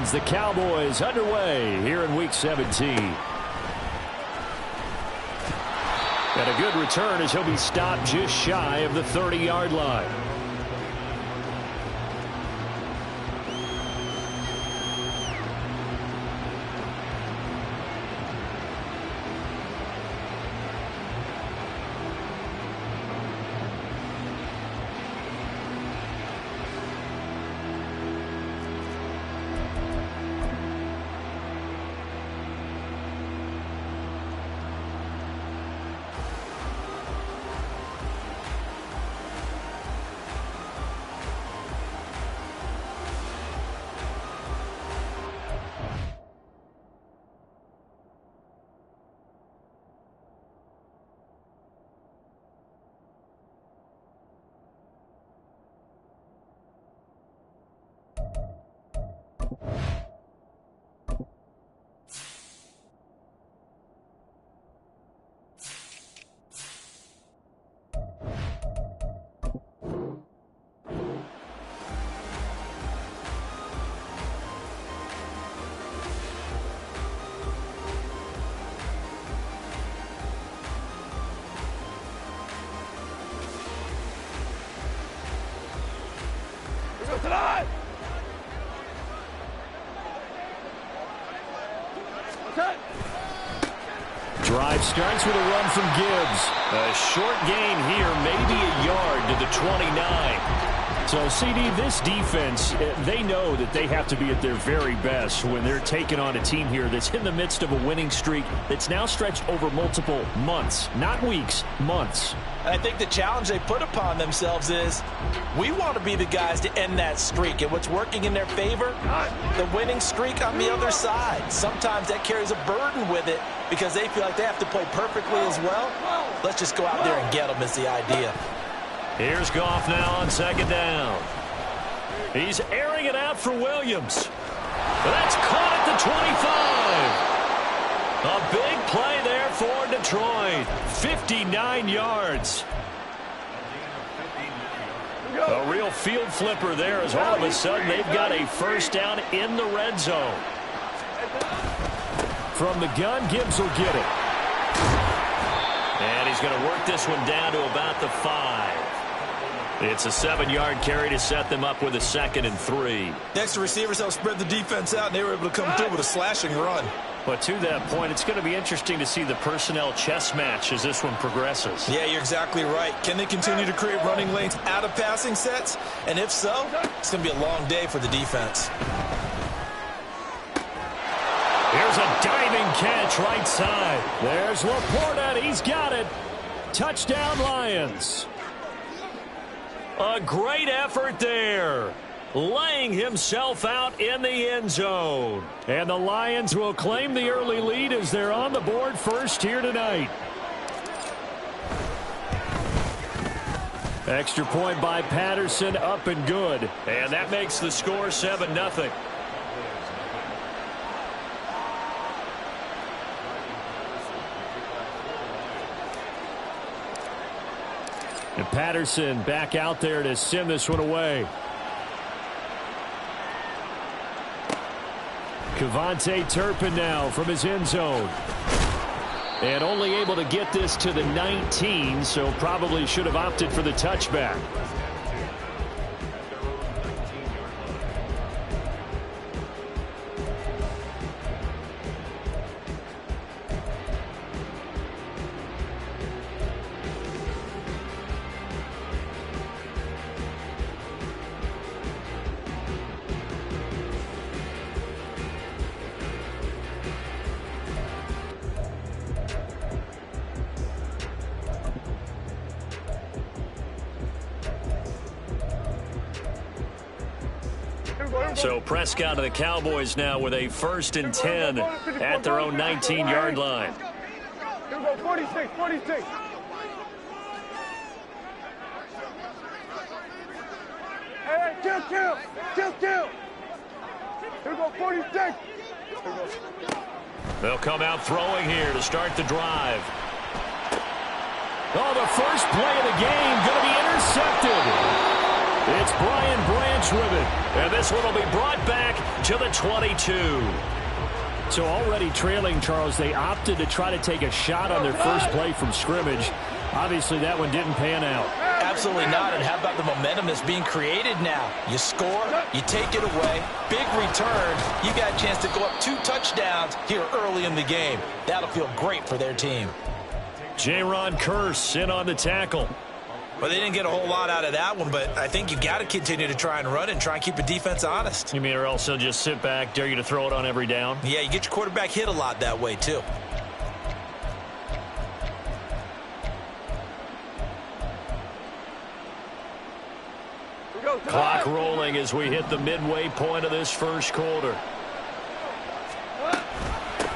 sends the Cowboys underway here in Week 17. And a good return as he'll be stopped just shy of the 30-yard line. Drive starts with a run from Gibbs. A short gain here, maybe a yard to the 29. So, CD, this defense, they know that they have to be at their very best when they're taking on a team here that's in the midst of a winning streak that's now stretched over multiple months, not weeks, months. I think the challenge they put upon themselves is we want to be the guys to end that streak. And what's working in their favor? The winning streak on the other side. Sometimes that carries a burden with it because they feel like they have to play perfectly as well. Let's just go out there and get them is the idea. Here's Goff now on second down. He's airing it out for Williams. That's caught at the 25. A big play there for Detroit. 59 yards. A real field flipper there as all of a sudden they've got a first down in the red zone. From the gun, Gibbs will get it. And he's going to work this one down to about the 5. It's a 7-yard carry to set them up with a 2nd and 3. Next, the receivers helped spread the defense out, and they were able to come through with a slashing run. But to that point, it's going to be interesting to see the personnel chess match as this one progresses. Yeah, you're exactly right. Can they continue to create running lanes out of passing sets? And if so, it's going to be a long day for the defense. Here's a diving catch right side. There's Laporta. He's got it. Touchdown, Lions. A great effort there. Laying himself out in the end zone. And the Lions will claim the early lead as they're on the board first here tonight. Extra point by Patterson, up and good. And that makes the score 7-0. And Patterson back out there to send this one away. Kevontae Turpin now from his end zone. And only able to get this to the 19, so probably should have opted for the touchback. So Prescott of the Cowboys now with a 1st and 10 at their own 19-yard line. Here we go, 46, 46. Hey, kill. Here we go, 46. Here we go. They'll come out throwing here to start the drive. Oh, the first play of the game going to be intercepted. It's Brian Branch with it. And this one will be brought back to the 22. So already trailing, Charles, they opted to try to take a shot on their first play from scrimmage. Obviously, that one didn't pan out. Absolutely not. And how about the momentum that's being created now? You score, you take it away, big return. You got a chance to go up 2 touchdowns here early in the game. That'll feel great for their team. Jaron Kearse in on the tackle. Well, they didn't get a whole lot out of that one, but I think you got to continue to try and run it and try and keep the defense honest. You mean, or else they'll just sit back, dare you to throw it on every down? Yeah, you get your quarterback hit a lot that way, too. Clock rolling as we hit the midway point of this first quarter.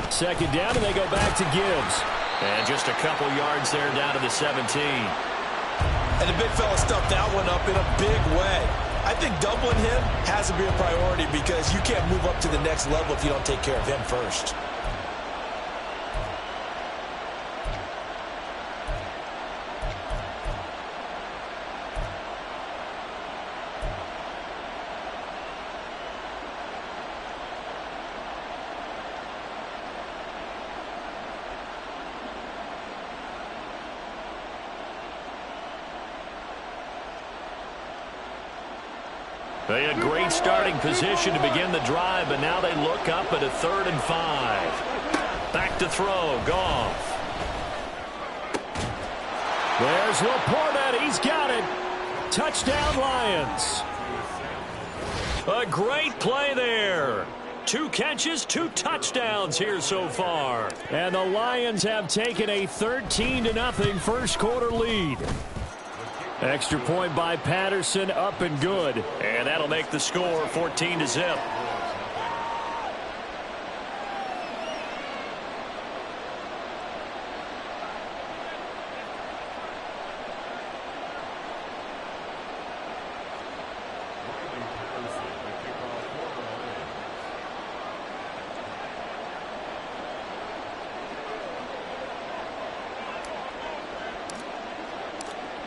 Second down, and they go back to Gibbs. And just a couple yards there down to the 17. And the big fella stuffed that one up in a big way. I think doubling him has to be a priority because you can't move up to the next level if you don't take care of him first. They had great starting position to begin the drive, but now they look up at a 3rd and 5. Back to throw, Goff. There's Laporta, he's got it. Touchdown, Lions. A great play there. 2 catches, 2 touchdowns here so far. And the Lions have taken a 13-0 first quarter lead. Extra point by Patterson, up and good. And that'll make the score 14-0.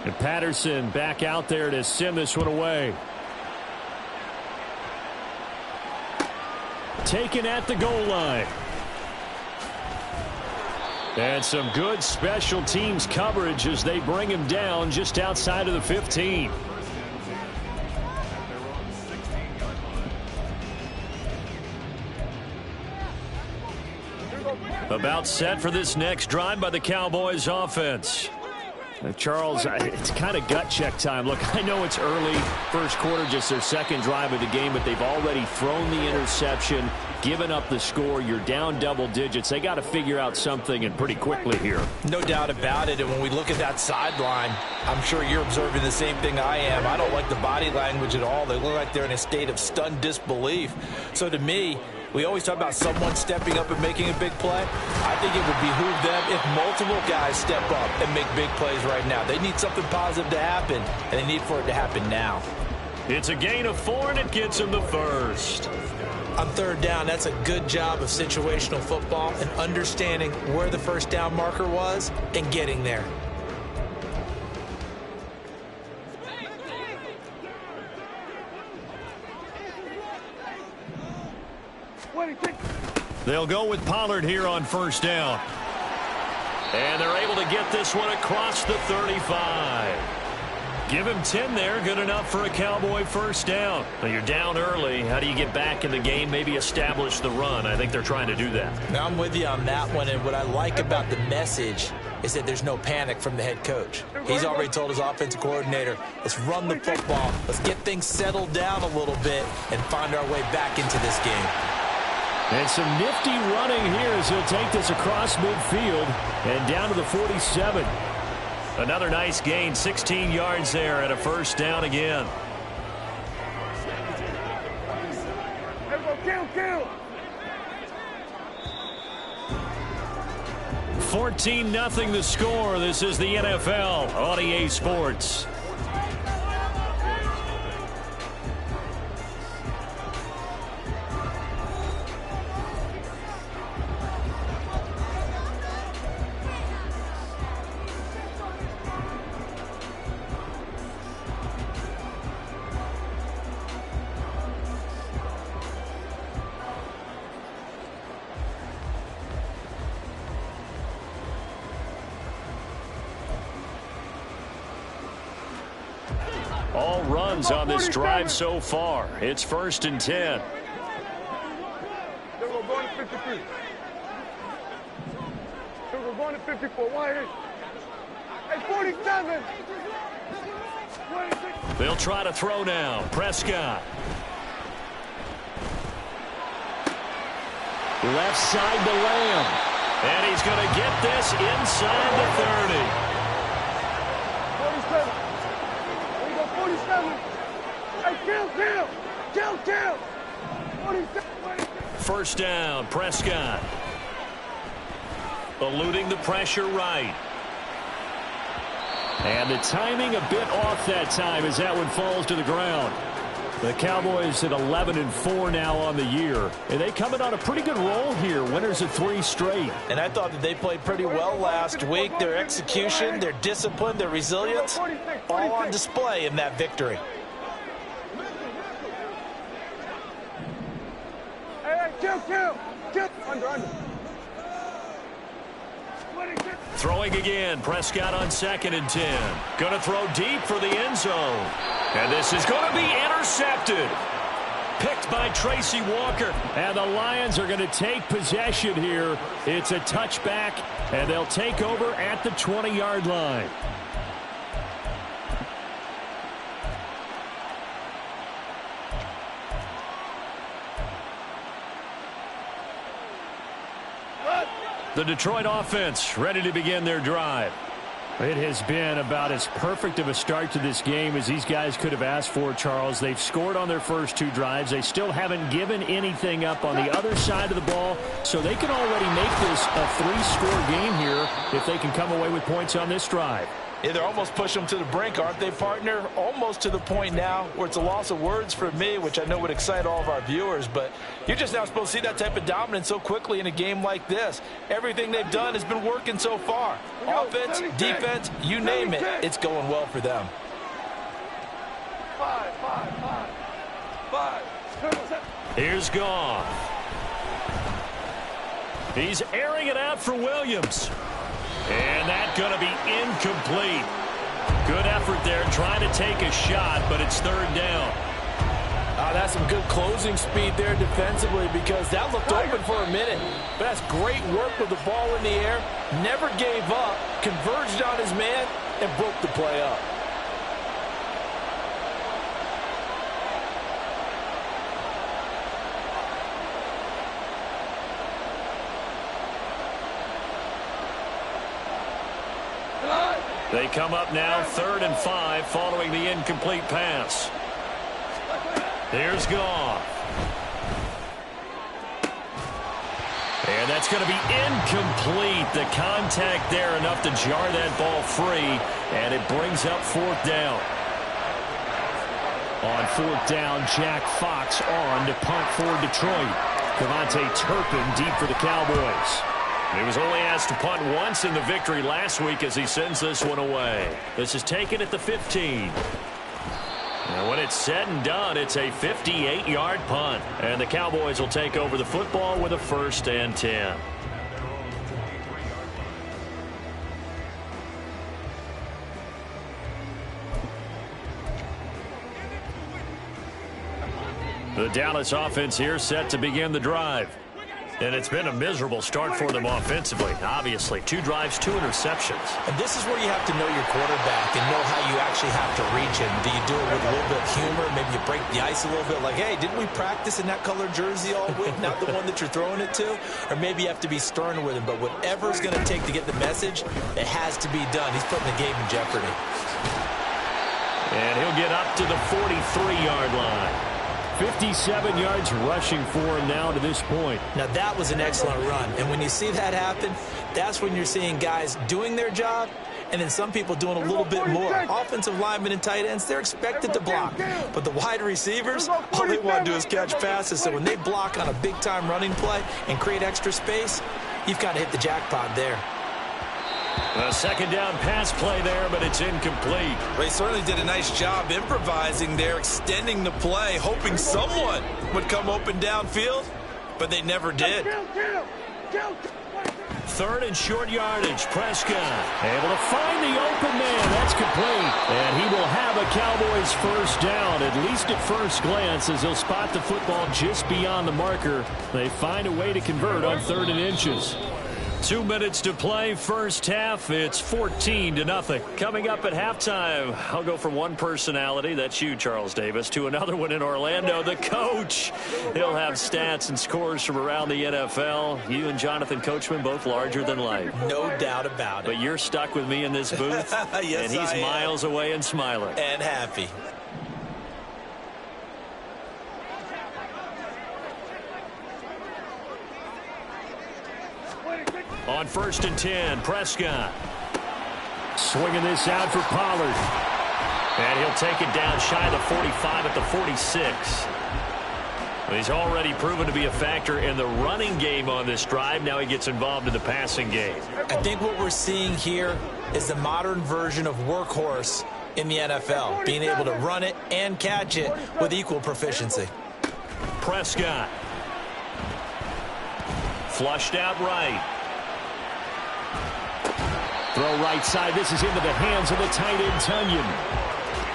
And Patterson back out there to send this one away. Taken at the goal line. And some good special teams coverage as they bring him down just outside of the 15. About set for this next drive by the Cowboys offense. Charles, it's kind of gut check time. Look, I know it's early, first quarter, just their second drive of the game, but they've already thrown the interception, given up the score. You're down double digits. They got to figure out something, and pretty quickly here. No doubt about it, and when we look at that sideline, I'm sure you're observing the same thing I am. I don't like the body language at all. They look like they're in a state of stunned disbelief. So to me, we always talk about someone stepping up and making a big play. I think it would behoove them if multiple guys step up and make big plays right now. They need something positive to happen, and they need for it to happen now. It's a gain of 4, and it gets them the first. On 3rd down, that's a good job of situational football and understanding where the first down marker was and getting there. They'll go with Pollard here on first down. And they're able to get this one across the 35. Give him 10 there. Good enough for a Cowboy first down. Now you're down early. How do you get back in the game? Maybe establish the run. I think they're trying to do that. Now I'm with you on that one. And what I like about the message is that there's no panic from the head coach. He's already told his offensive coordinator, let's run the football. Let's get things settled down a little bit and find our way back into this game. And some nifty running here as he'll take this across midfield and down to the 47. Another nice gain, 16 yards there and a first down again. Kill. 14-0 the score. This is the NFL on EA Sports. All runs on this drive so far. It's 1st and 10. We're going to 53. We're going to 54. Why is? Hey, 47. 26. They'll try to throw now. Prescott. Left side to Lamb. And he's going to get this inside the 30. 47. There you go, 47. Hey, kill. 47. 1st down, Prescott. Eluding the pressure right. And the timing a bit off that time as that one falls to the ground. The Cowboys at 11-4 now on the year. And they coming on a pretty good roll here. Winners of 3 straight. And I thought that they played pretty well last week. Their execution, their discipline, their resilience, all on display in that victory. Hey, kill. Under. Throwing again. Prescott on 2nd and 10. Going to throw deep for the end zone. And this is going to be intercepted. Picked by Tracy Walker. And the Lions are going to take possession here. It's a touchback, and they'll take over at the 20-yard line. The Detroit offense ready to begin their drive. It has been about as perfect of a start to this game as these guys could have asked for, Charles. They've scored on their first 2 drives. They still haven't given anything up on the other side of the ball, so they can already make this a 3-score game here if they can come away with points on this drive. Yeah, they're almost pushing them to the brink, aren't they, partner? Almost to the point now where it's a loss of words for me, which I know would excite all of our viewers, but you're just now supposed to see that type of dominance so quickly in a game like this. Everything they've done has been working so far. Offense, defense, you name it, it's going well for them. 5. Here's Goff. He's airing it out for Williams. And that's going to be incomplete. Good effort there trying to take a shot, but it's 3rd down. That's some good closing speed there defensively because that looked open for a minute. But that's great work with the ball in the air. Never gave up, converged on his man, and broke the play up. They come up now 3rd and 5 following the incomplete pass. Here's Goff. And that's going to be incomplete. The contact there enough to jar that ball free, and it brings up 4th down. On 4th down, Jack Fox on to punt for Detroit. Devontae Turpin deep for the Cowboys. He was only asked to punt once in the victory last week as he sends this one away. This is taken at the 15. And when it's said and done, it's a 58-yard punt. And the Cowboys will take over the football with a 1st and 10. The Dallas offense here set to begin the drive. And it's been a miserable start for them offensively. Obviously, 2 drives, 2 interceptions. And this is where you have to know your quarterback and know how you actually have to reach him. Do you do it with a little bit of humor? Maybe you break the ice a little bit like, hey, didn't we practice in that color jersey all week? Not the one that you're throwing it to? Or maybe you have to be stern with him. But whatever it's going to take to get the message, it has to be done. He's putting the game in jeopardy. And he'll get up to the 43-yard line. 57 yards rushing for him now to this point. Now, that was an excellent run. And when you see that happen, that's when you're seeing guys doing their job and then some people doing a little bit more. Offensive linemen and tight ends, they're expected to block. But the wide receivers, all they want to do is catch passes. So when they block on a big-time running play and create extra space, you've got to hit the jackpot there. A 2nd down pass play there, but it's incomplete. They certainly did a nice job improvising there, extending the play, hoping someone would come open downfield, but they never did. Third and short yardage. Prescott able to find the open man. That's complete. And he will have a Cowboys first down, at least at first glance, as he'll spot the football just beyond the marker. They find a way to convert on 3rd and inches. 2 minutes to play, first half. It's 14-0. Coming up at halftime, I'll go from one personality, that's you, Charles Davis, to another one in Orlando, the coach. He'll have stats and scores from around the NFL. You and Jonathan Coachman, both larger than life. No doubt about it. But you're stuck with me in this booth, yes, and he's miles away and smiling. And happy. On 1st and 10, Prescott swinging this out for Pollard. And he'll take it down shy of the 45 at the 46. He's already proven to be a factor in the running game on this drive. Now he gets involved in the passing game. I think what we're seeing here is the modern version of workhorse in the NFL, being able to run it and catch it with equal proficiency. Prescott. Flushed out right. Throw right side. This is into the hands of the tight end, Tonyan.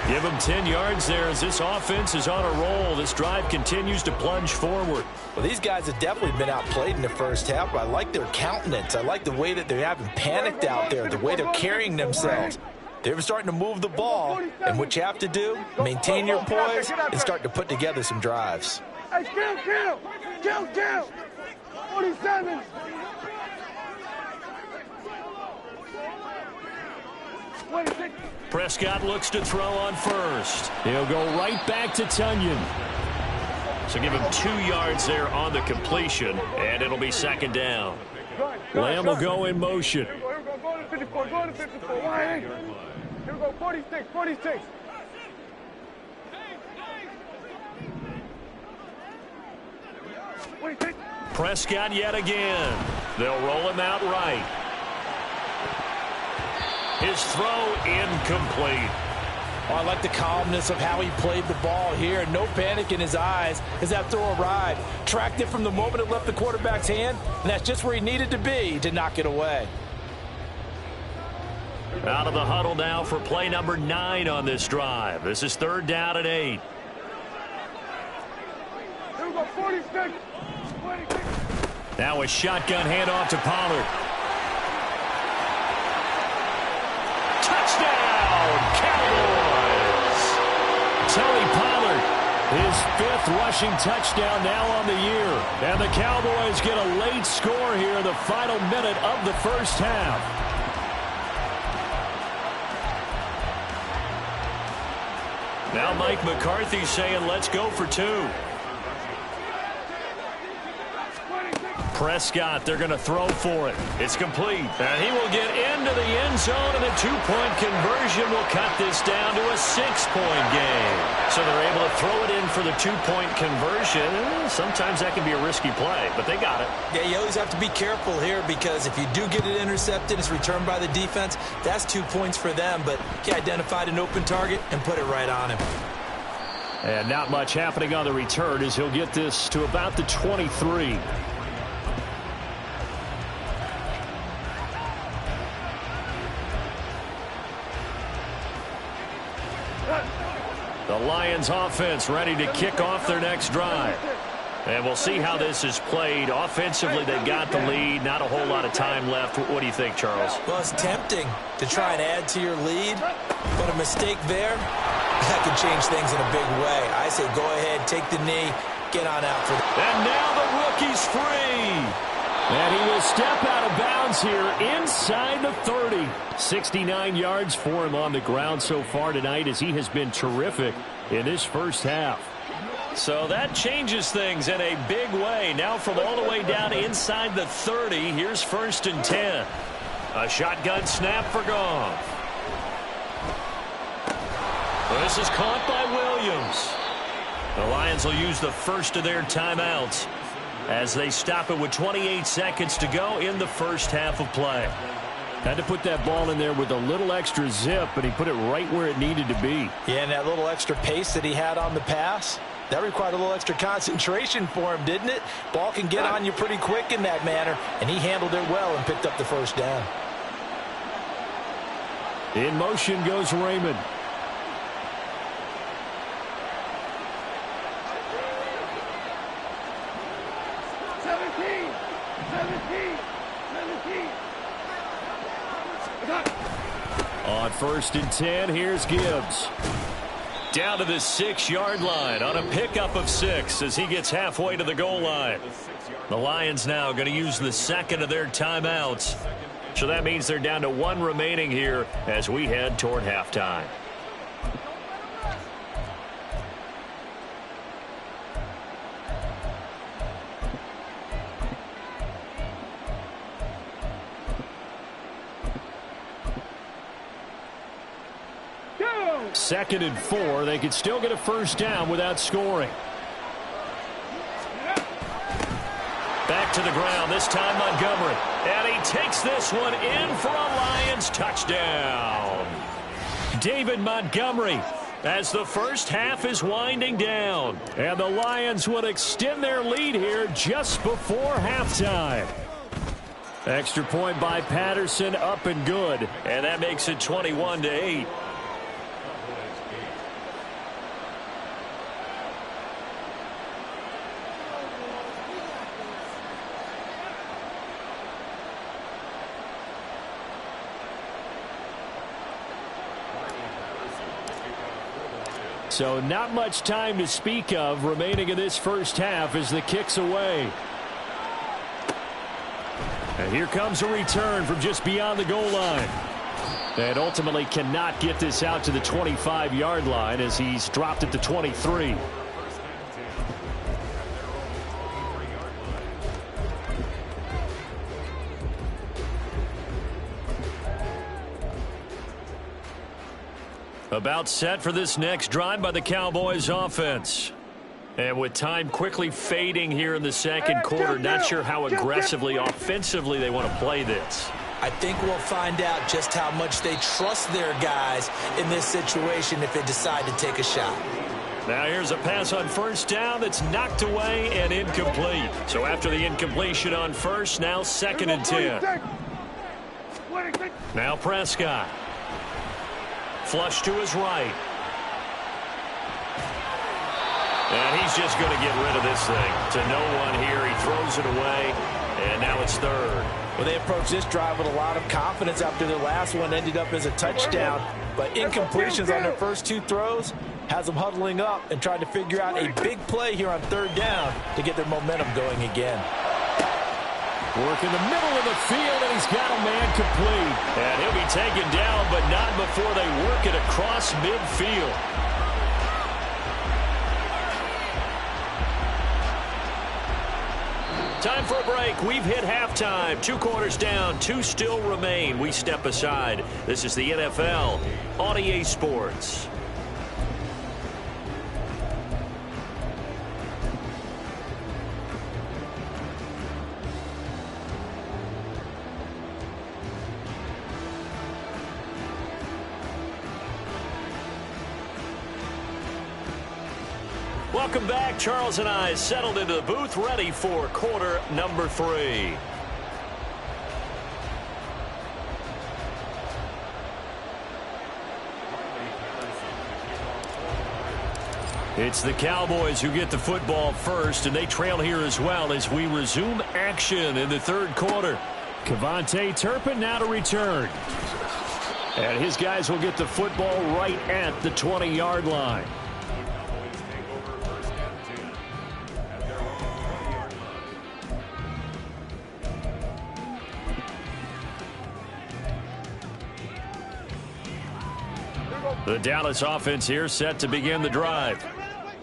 Give him 10 yards there as this offense is on a roll. This drive continues to plunge forward. Well, these guys have definitely been outplayed in the first half, but I like their countenance. I like the way that they haven't panicked out there, the way they're carrying themselves. They're starting to move the ball, and what you have to do, maintain your poise and start to put together some drives. Hey, kill. 47. Prescott looks to throw on first. He'll go right back to Tonyan. So give him 2 yards there on the completion, and it'll be 2nd down. Lamb will go in motion. Here we go, go to 54, go to 54. Here we go, 46. Prescott yet again. They'll roll him out right. His throw incomplete. Oh, I like the calmness of how he played the ball here. No panic in his eyes as that throw arrived. Tracked it from the moment it left the quarterback's hand, and that's just where he needed to be to knock it away. Out of the huddle now for play number 9 on this drive. This is 3rd down and 8. Here we go, 46. Now a shotgun handoff to Pollard. Touchdown, Cowboys! Tony Pollard, his 5th rushing touchdown now on the year. And the Cowboys get a late score here in the final minute of the first half. Now Mike McCarthy saying, let's go for 2. Prescott, they're going to throw for it. It's complete. And he will get into the end zone, and a 2-point conversion will cut this down to a 6-point game. So they're able to throw it in for the 2-point conversion. Sometimes that can be a risky play, but they got it. Yeah, you always have to be careful here because if you do get it intercepted, it's returned by the defense. That's 2 points for them, but he identified an open target and put it right on him. And not much happening on the return as he'll get this to about the 23. The Lions offense ready to kick off their next drive. And we'll see how this is played. Offensively, they've got the lead. Not a whole lot of time left. What do you think, Charles? Well, it's tempting to try and add to your lead, but a mistake there, that could change things in a big way. I say go ahead, take the knee, get on out for it. And now the rookie's free. And he will step out of bounds here inside the 30. 69 yards for him on the ground so far tonight as he has been terrific in this first half. So that changes things in a big way. Now from all the way down inside the 30, here's 1st and 10. A shotgun snap for Goff. This is caught by Williams. The Lions will use the first of their timeouts as they stop it with 28 seconds to go in the first half of play. Had to put that ball in there with a little extra zip, but he put it right where it needed to be. Yeah, and that little extra pace that he had on the pass, That required a little extra concentration for him, didn't it? Ball can get on you pretty quick in that manner, and he handled it well and picked up the first down. In motion goes Raymond. On 1st and 10, here's Gibbs. Down to the 6-yard line on a pickup of 6 as he gets halfway to the goal line. The Lions now going to use the second of their timeouts. So that means they're down to 1 remaining here as we head toward halftime. Second and 4. They could still get a first down without scoring. Back to the ground, this time Montgomery. And he takes this one in for a Lions touchdown. David Montgomery as the first half is winding down. And the Lions would extend their lead here just before halftime. Extra point by Patterson, up and good. And that makes it 21-8. So not much time to speak of remaining in this first half as the kick's away. And here comes a return from just beyond the goal line. And ultimately cannot get this out to the 25-yard line as he's dropped at the 23. About set for this next drive by the Cowboys offense. And with time quickly fading here in the second quarter, not sure how aggressively, offensively they want to play this. I think we'll find out just how much they trust their guys in this situation if they decide to take a shot. Now here's a pass on first down that's knocked away and incomplete. So after the incompletion on first, now 2nd and 10. Now Prescott. Flush to his right. And he's just going to get rid of this thing. To no one here. He throws it away. And now it's 3rd. Well, they approached this drive with a lot of confidence after their last one ended up as a touchdown. But incompletions on their first 2 throws has them huddling up and trying to figure out a big play here on 3rd down to get their momentum going again. Work in the middle of the field, and he's got a man complete. And he'll be taken down, but not before they work it across midfield. Time for a break. We've hit halftime. 2 quarters down, 2 still remain. We step aside. This is the NFL on EA Sports. Welcome back. Charles and I settled into the booth, ready for quarter number 3. It's the Cowboys who get the football first, and they trail here as well as we resume action in the 3rd quarter. Kevontae Turpin now to return. And his guys will get the football right at the 20-yard line. The Dallas offense here set to begin the drive.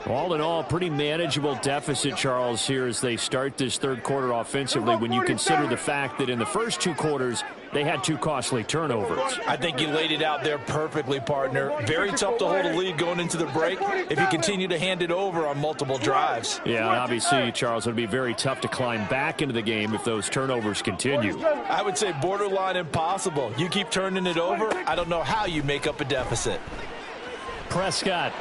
All in all, pretty manageable deficit, Charles, here as they start this 3rd quarter offensively when you consider the fact that in the first 2 quarters, they had 2 costly turnovers. I think you laid it out there perfectly, partner. Very tough to hold a lead going into the break if you continue to hand it over on multiple drives. Yeah, obviously, Charles, it would be very tough to climb back into the game if those turnovers continue. I would say borderline impossible. You keep turning it over, I don't know how you make up a deficit. Prescott.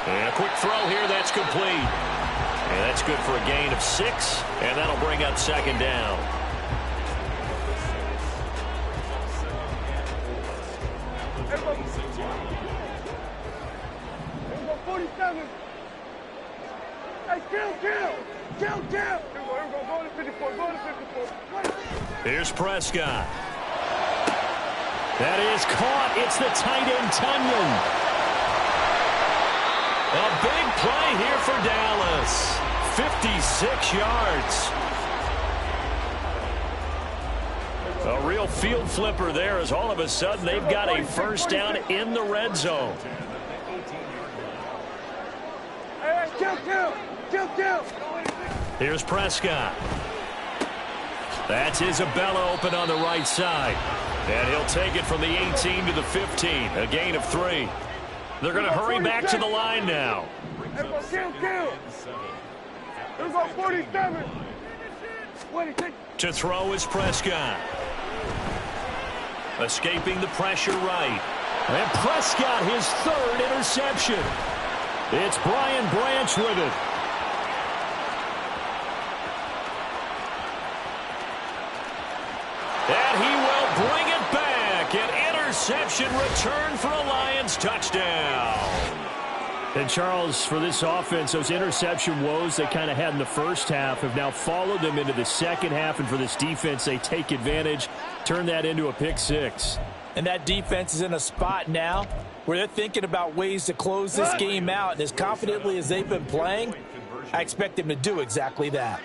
And a quick throw here, that's complete. And that's good for a gain of 6, and that'll bring up second down. Everybody. 47. Hey, kill. Here we go. Go to 54. Here's Prescott. That is caught. It's the tight end, Tunyon. A big play here for Dallas. 56 yards. A real field flipper there as all of a sudden they've got a first down in the red zone. Hey, kill. Here's Prescott. That's Isabella open on the right side. And he'll take it from the 18 to the 15. A gain of 3. They're going to hurry back to the line now. Kill. Here we go, 47. To throw is Prescott. Escaping the pressure right. And Prescott, his 3rd interception. It's Brian Branch with it. And he will bring it back. An interception return for a Lions touchdown. And Charles, for this offense, those interception woes they kind of had in the first half have now followed them into the second half. And for this defense, they take advantage, turn that into a pick 6. And that defense is in a spot now where they're thinking about ways to close this game out. And as confidently as they've been playing, I expect them to do exactly that.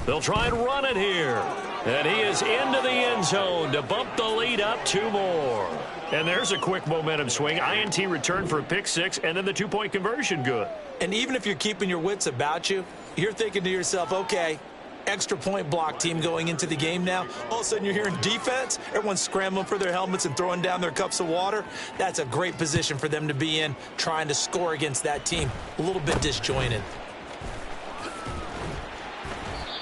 They'll try and run it here. And he is into the end zone to bump the lead up 2 more. And there's a quick momentum swing. INT return for a pick 6, and then the 2-point conversion good. And even if you're keeping your wits about you, you're thinking to yourself, okay, extra point block team going into the game now. All of a sudden you're hearing defense. Everyone's scrambling for their helmets and throwing down their cups of water. That's a great position for them to be in, trying to score against that team. A little bit disjointed.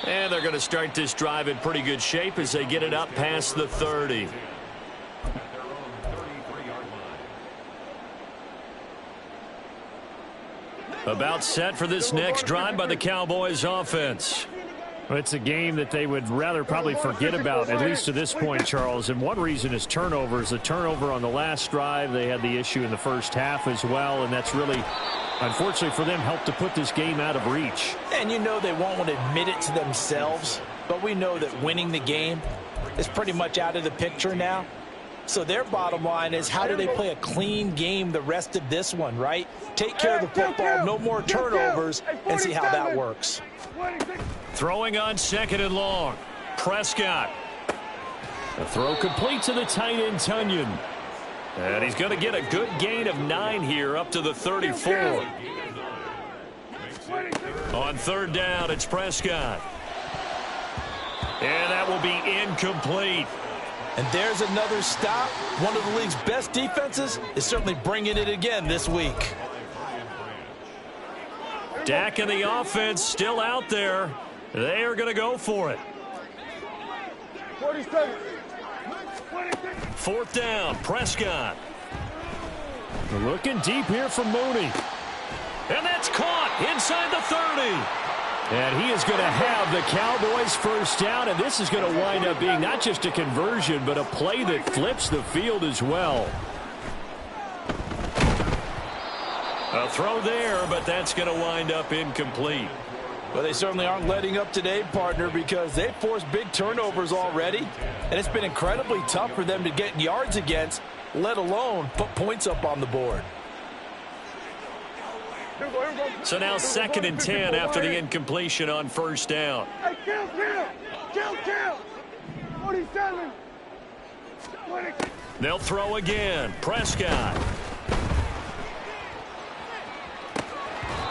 And they're going to start this drive in pretty good shape as they get it up past the 30. About set for this next drive by the Cowboys offense. Well, it's a game that they would rather probably forget about, at least to this point, Charles. And one reason is turnovers. A turnover on the last drive. They had the issue in the first half as well, and that's really, unfortunately for them, helped to put this game out of reach. And you know they won't want to admit it to themselves, but we know that winning the game is pretty much out of the picture now. So their bottom line is, how do they play a clean game the rest of this one, right? Take care of the football, no more turnovers, and see how that works. Throwing on 2nd and long. Prescott. The throw complete to the tight end, Tunyon. And he's going to get a good gain of 9 here up to the 34. On 3rd down, it's Prescott. And that will be incomplete. And there's another stop. One of the league's best defenses is certainly bringing it again this week. Dak and the offense still out there. They are going to go for it. 47. 4th down, Prescott. Looking deep here from Mooney. And that's caught inside the 30. And he is going to have the Cowboys first down, and this is going to wind up being not just a conversion, but a play that flips the field as well. A throw there, but that's going to wind up incomplete. Well, they certainly aren't letting up today, partner, because they've forced big turnovers already, and it's been incredibly tough for them to get yards against, let alone put points up on the board. So now 2nd and 10 after the incompletion on 1st down. Hey, kill. 47. They'll throw again. Prescott.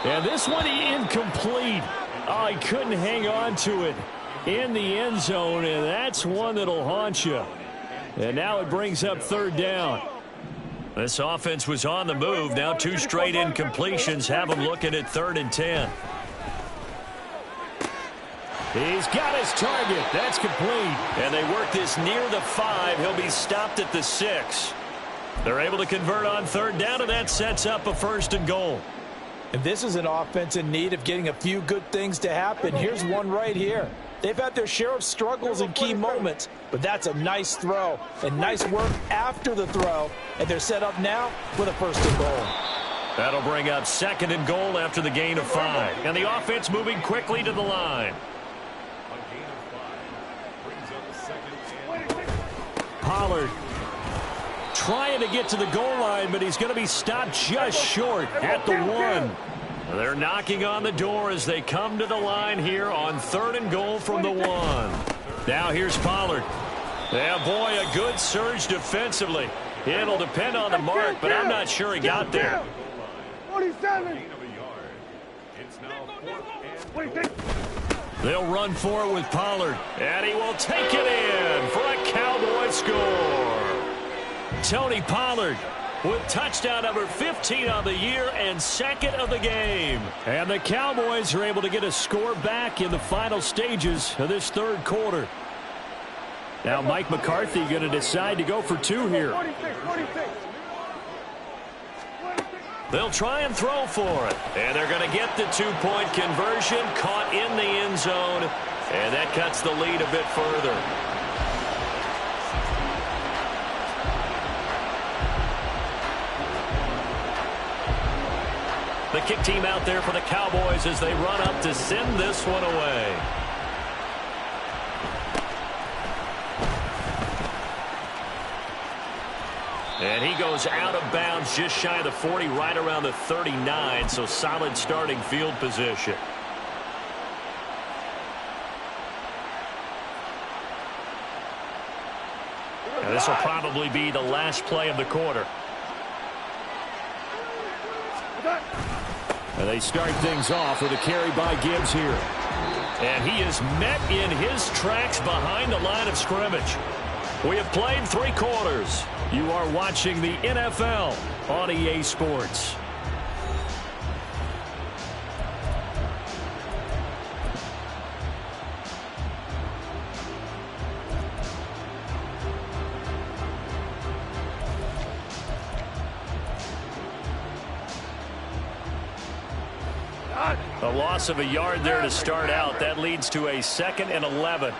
And this one incomplete. Oh, he couldn't hang on to it in the end zone, and that's one that'll haunt you. And now it brings up 3rd down. This offense was on the move. Now 2 straight incompletions have them looking at 3rd and 10. He's got his target. That's complete. And they work this near the 5. He'll be stopped at the 6. They're able to convert on third down, and that sets up a 1st and goal. And this is an offense in need of getting a few good things to happen. Here's one right here. They've had their share of struggles in key moments, but that's a nice throw and nice work after the throw. And they're set up now with a 1st and goal. That'll bring up 2nd and goal after the gain of 5. And the offense moving quickly to the line. Pollard trying to get to the goal line, but he's going to be stopped just short at the 1. They're knocking on the door as they come to the line here on 3rd and goal from the 1. Now here's Pollard. Yeah, boy, a good surge defensively. It'll depend on the mark, but I'm not sure he got there. 47. They'll run for it with Pollard, and he will take it in for a Cowboy score. Tony Pollard with touchdown number 15 on the year and 2nd of the game. And the Cowboys are able to get a score back in the final stages of this 3rd quarter. Now Mike McCarthy going to decide to go for 2 here. 46. They'll try and throw for it. And they're going to get the 2-point conversion, caught in the end zone. And that cuts the lead a bit further. The kick team out there for the Cowboys as they run up to send this one away. And he goes out of bounds just shy of the 40, right around the 39, so solid starting field position. And this will probably be the last play of the quarter. And they start things off with a carry by Gibbs here. And he is met in his tracks behind the line of scrimmage. We have played 3 quarters. You are watching the NFL on EA Sports. A loss of a yard there to start out. That leads to a 2nd and 11.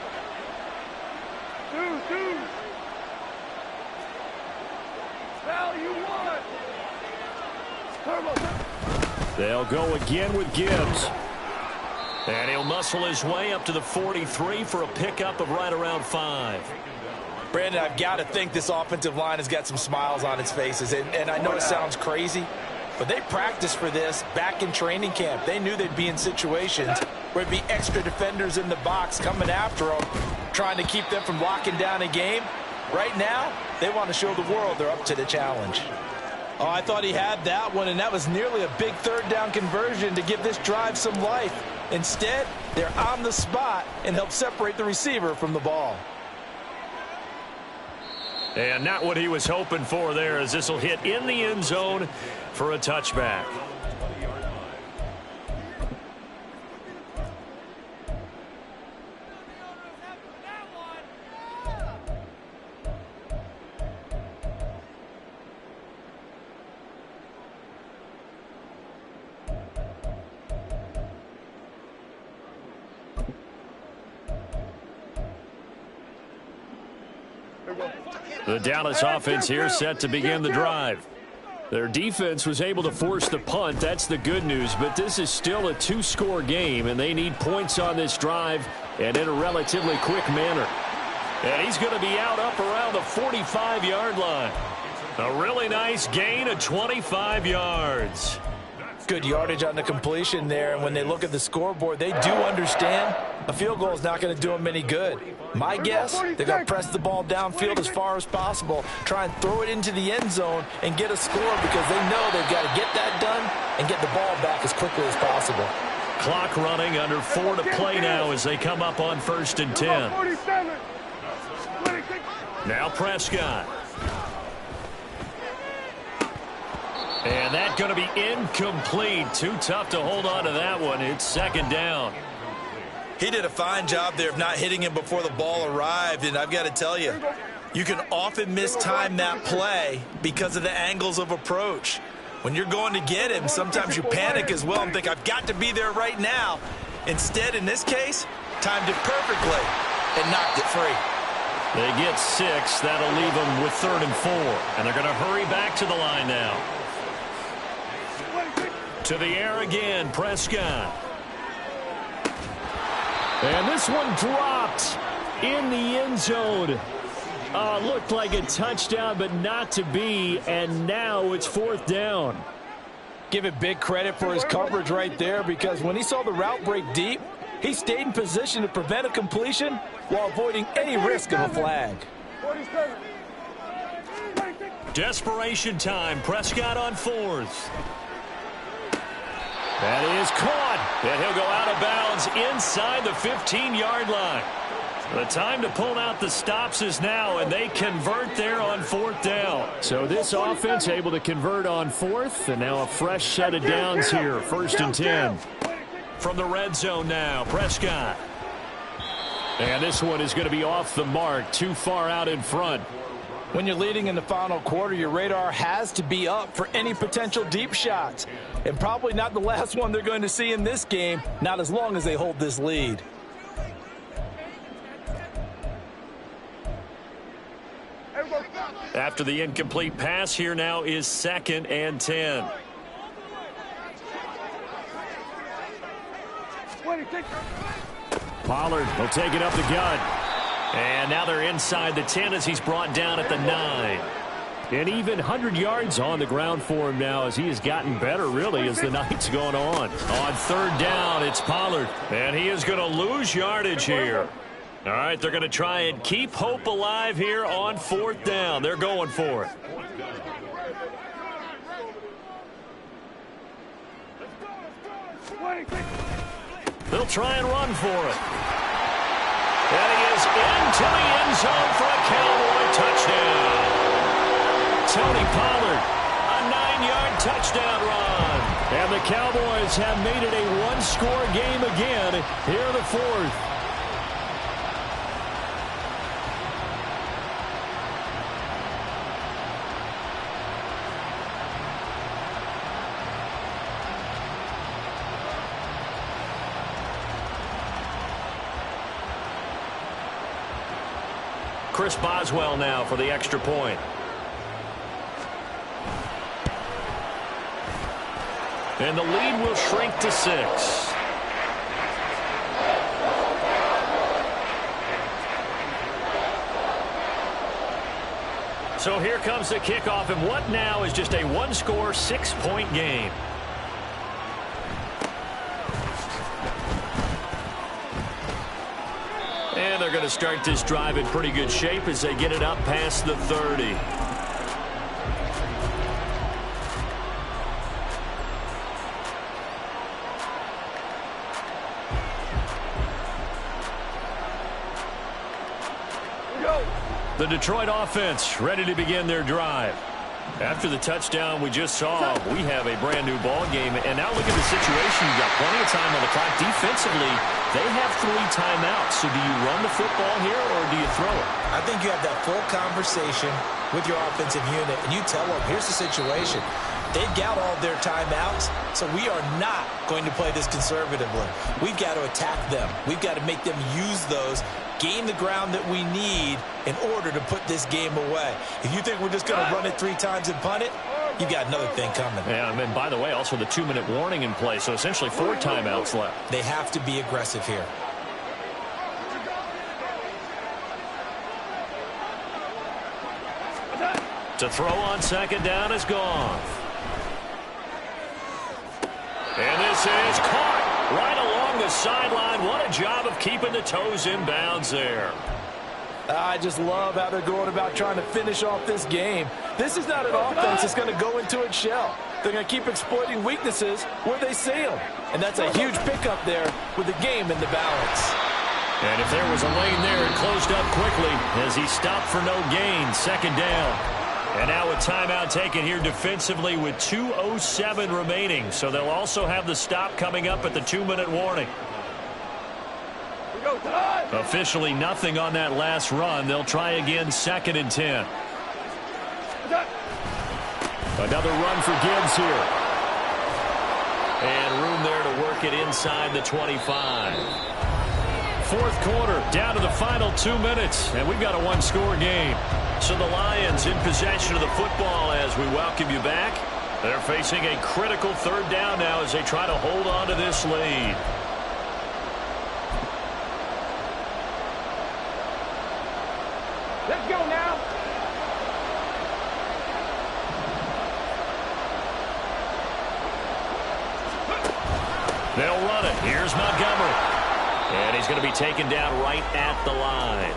They'll go again with Gibbs. And he'll muscle his way up to the 43 for a pickup of right around 5. Brandon, I've got to think this offensive line has got some smiles on its faces. And I know it sounds crazy, but they practiced for this back in training camp. They knew they'd be in situations where it'd be extra defenders in the box coming after them, trying to keep them from locking down a game. Right now, they want to show the world they're up to the challenge. Oh, I thought he had that one, and that was nearly a big 3rd down conversion to give this drive some life. Instead, they're on the spot and help separate the receiver from the ball. And not what he was hoping for there, as this will hit in the end zone for a touchback. The Dallas offense here set to begin the drive. Their defense was able to force the punt. That's the good news, but this is still a 2-score game, and they need points on this drive and in a relatively quick manner. And he's going to be out up around the 45-yard line. A really nice gain of 25 yards. Good yardage on the completion there, and when they look at the scoreboard, they do understand a field goal is not going to do them any good. My guess, they're going to press the ball downfield as far as possible, try and throw it into the end zone and get a score because they know they've got to get that done and get the ball back as quickly as possible. Clock running, under 4 to play now as they come up on 1st and 10. Now Prescott. And that's going to be incomplete. Too tough to hold on to that one. It's 2nd down. He did a fine job there of not hitting him before the ball arrived, and I've got to tell you, You can often mistime that play because of the angles of approach. When you're going to get him, sometimes you panic as well and think, I've got to be there right now. Instead, in this case, timed it perfectly and knocked it free. They get 6. That'll leave them with 3rd and 4. And they're going to hurry back to the line now. To the air again, Prescott. And this one dropped in the end zone. Looked like a touchdown, but not to be. And now it's 4th down. Give it big credit for his coverage right there, because when he saw the route break deep, he stayed in position to prevent a completion while avoiding any risk of a flag. Desperation time. Prescott on 4th. That is caught. And he'll go out of bounds inside the 15-yard line. The time to pull out the stops is now, and they convert there on 4th down. So this offense able to convert on 4th, and now a fresh set of downs here, 1st and 10. From the red zone now, Prescott. And this one is going to be off the mark, too far out in front. When you're leading in the final quarter, your radar has to be up for any potential deep shots. And probably not the last one they're going to see in this game, not as long as they hold this lead. After the incomplete pass, here now is 2nd and 10. Pollard will take it up the gut. And now they're inside the 10 as he's brought down at the 9. And even 100 yards on the ground for him now as he has gotten better, really, as the night's gone on. On 3rd down, it's Pollard. And he is going to lose yardage here. All right, they're going to try and keep hope alive here on 4th down. They're going for it. They'll try and run for it. And he is into the end zone for a Cowboy touchdown. Tony Pollard, a 9-yard touchdown run. And the Cowboys have made it a one-score game again here in the 4th. Chris Boswell now for the extra point. And the lead will shrink to 6. So here comes the kickoff, and what now is just a one-score, 6-point game. And they're going to start this drive in pretty good shape as they get it up past the 30. The Detroit offense ready to begin their drive. After the touchdown we just saw, we have a brand new ball game. And now look at the situation. You've got plenty of time on the clock. Defensively, they have 3 timeouts. So do you run the football here or do you throw it? I think you have that full conversation with your offensive unit, and you tell them, here's the situation. They've got all their timeouts, so we are not going to play this conservatively. We've got to attack them. We've got to make them use those, gain the ground that we need in order to put this game away. If you think we're just going to run it 3 times and punt it, you got another thing coming. Yeah, and by the way, also the 2-minute warning in play, so essentially 4 timeouts left. They have to be aggressive here. To throw on 2nd down is gone. And this is caught right along the sideline. What a job of keeping the toes in bounds there. I just love how they're going about trying to finish off this game. This is not an offense that's going to go into its shell. They're going to keep exploiting weaknesses where they see them. And that's a huge pickup there with the game in the balance. And if there was a lane there, it closed up quickly as he stopped for no gain. 2nd down. And now a timeout taken here defensively with 2:07 remaining. So they'll also have the stop coming up at the 2-minute warning. Officially nothing on that last run. They'll try again, 2nd and 10. Another run for Gibbs here. And room there to work it inside the 25. 4th quarter, down to the final 2 minutes, and we've got a one-score game. So the Lions in possession of the football as we welcome you back. They're facing a critical 3rd down now as they try to hold on to this lead. Let's go now. They'll run it. Here's Montgomery. And he's going to be taken down right at the line.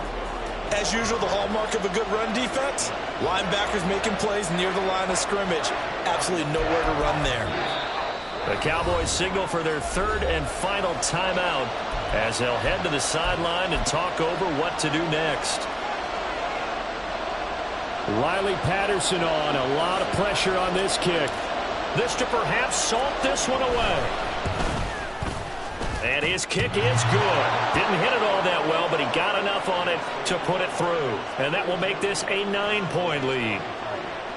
As usual, the hallmark of a good run defense, linebackers making plays near the line of scrimmage. Absolutely nowhere to run there. The Cowboys signal for their 3rd and final timeout as they'll head to the sideline and talk over what to do next. Riley Patterson on. A lot of pressure on this kick. This to perhaps salt this one away. And his kick is good. Didn't hit it all that well, but he got enough on it to put it through. And that will make this a 9-point lead.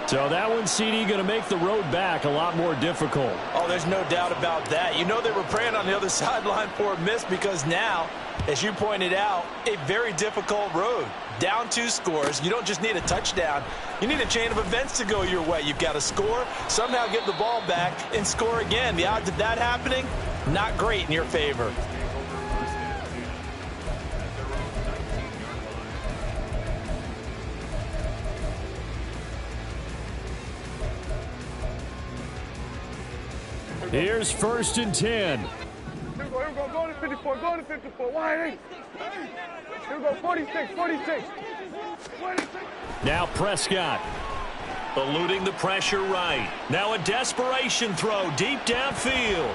So that one, CD, going to make the road back a lot more difficult. Oh, there's no doubt about that. You know they were praying on the other sideline for a miss because now, as you pointed out, a very difficult road. Down 2 scores. You don't just need a touchdown. You need a chain of events to go your way. You've got to score, somehow get the ball back, and score again. The odds of that happening, not great in your favor. Here's 1st and 10. Here we go. Go to 54. Go to 54. Wide. Here we go. 46. 46. 46. Now Prescott. Eluding the pressure right. Now a desperation throw deep downfield.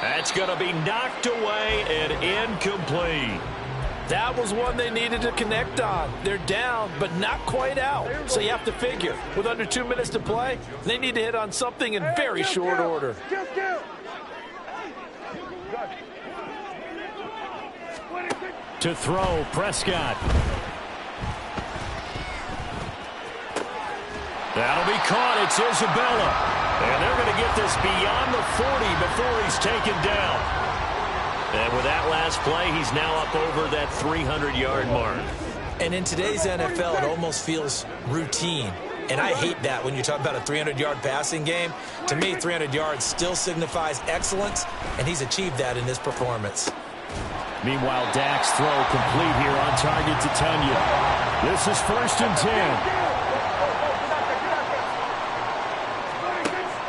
That's going to be knocked away and incomplete. That was one they needed to connect on. They're down, but not quite out. So you have to figure, with under 2 minutes to play, they need to hit on something in very short order. Just down. To throw, Prescott. That'll be caught. It's Isabella. And they're going to get this beyond the 40 before he's taken down. And with that last play, he's now up over that 300-yard mark. And in today's NFL, it almost feels routine. And I hate that when you talk about a 300-yard passing game. To me, 300 yards still signifies excellence, and he's achieved that in this performance. Meanwhile, Dak's throw complete here on target to Tunya. This is 1st and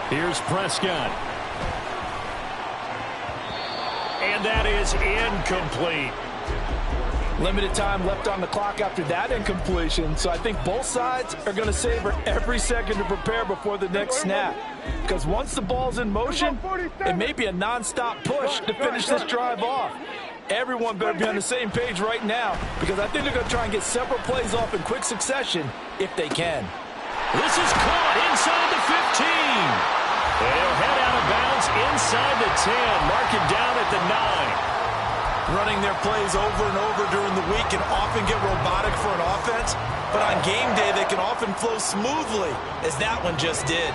10. Here's Prescott. And that is incomplete. Limited time left on the clock after that incompletion, so I think both sides are going to savor every second to prepare before the next snap. Because once the ball's in motion, it may be a non-stop push to finish this drive off. Everyone better be on the same page right now, because I think they're going to try and get several plays off in quick succession if they can. This is caught inside the 15. They'll head out of bounds inside the 10. Mark it down at the 9. Running their plays over and over during the week can often get robotic for an offense, but on game day they can often flow smoothly, as that one just did.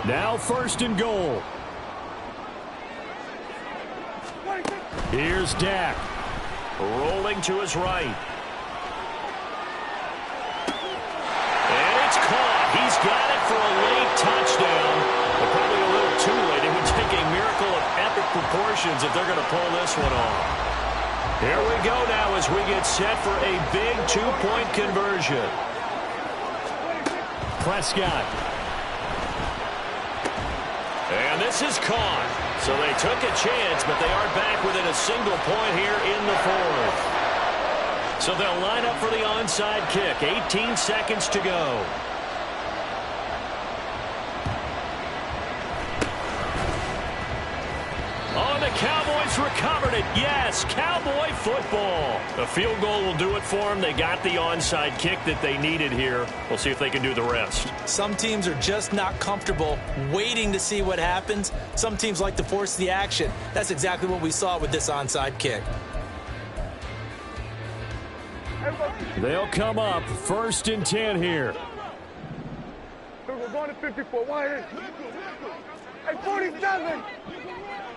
Now 1st and goal. Here's Dak. Rolling to his right. And it's caught. He's got it for a late touchdown. But probably a little too late. It would take a miracle of epic proportions if they're going to pull this one off. Here we go now as we get set for a big 2-point conversion. Prescott. And this is caught. So they took a chance, but they are back within a single point here in the 4th. So they'll line up for the onside kick. 18 seconds to go. Oh, the Cowboys recovered it. Yes, Cowboy football. A field goal will do it for them. They got the onside kick that they needed here. We'll see if they can do the rest. Some teams are just not comfortable waiting to see what happens. Some teams like to force the action. That's exactly what we saw with this onside kick. They'll come up 1st and 10 here. We're going to 54. Wide in. Hey, 47.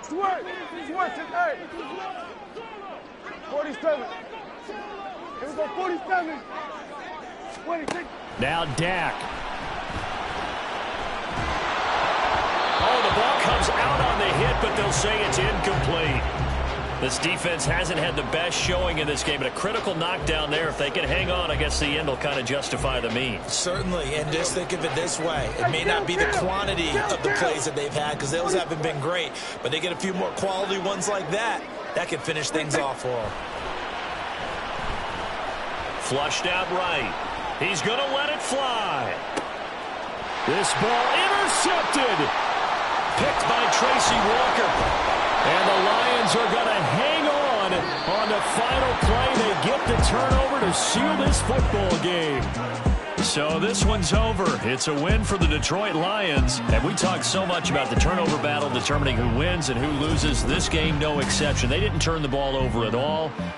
Sweat. Sweat to 8. 47. Here we go, 47. 26. Now Dak. Oh, the ball comes out on the hit, but they'll say it's incomplete. This defense hasn't had the best showing in this game, but a critical knockdown there. If they can hang on, I guess the end will kind of justify the means. Certainly, and just think of it this way. It may not be the quantity of the plays that they've had because those haven't been great, but they get a few more quality ones like that. That can finish things off for them. Flushed out right. He's going to let it fly. This ball intercepted. Picked by Tracy Walker. And the Lions are going to hang on the final play. They get the turnover to seal this football game. So this one's over. It's a win for the Detroit Lions. And we talked so much about the turnover battle, determining who wins and who loses. This game, no exception. They didn't turn the ball over at all.